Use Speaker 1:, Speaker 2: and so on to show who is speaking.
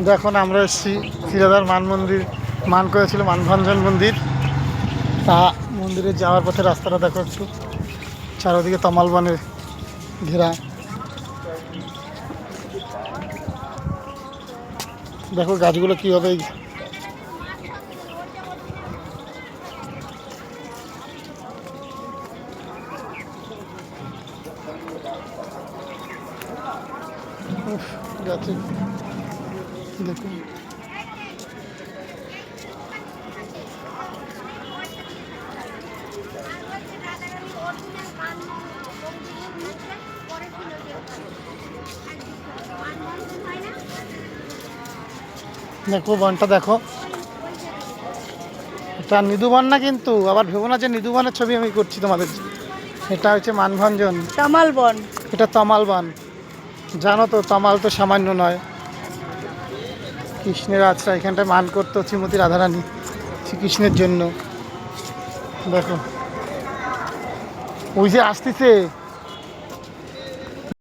Speaker 1: দেখুন আমরা এসেছি শিরাদার মান মন্দির, মান করেছিল মানভঞ্জন মন্দির। তা মন্দিরে যাওয়ার পথে রাস্তাটা দেখো একটু, চারদিকে তমাল বনে ঘেরা। দেখো গাছগুলো কীভাবে গাছে দেখুন। দেখো বনটা দেখো, এটা নিদুবন না, কিন্তু আবার ভেবো না যে নিদুবনের ছবি আমি করছি তোমাদের। এটা হচ্ছে মানভঞ্জন
Speaker 2: তামাল বন।
Speaker 1: এটা তমাল বন। জানো তো তমাল তো সামান্য নয়। কৃষ্ণের আশ্রয়, এখানটায় মান করতো শ্রীমতী রাধারানী শ্রীকৃষ্ণের জন্য। দেখো ওই যে আসতেছে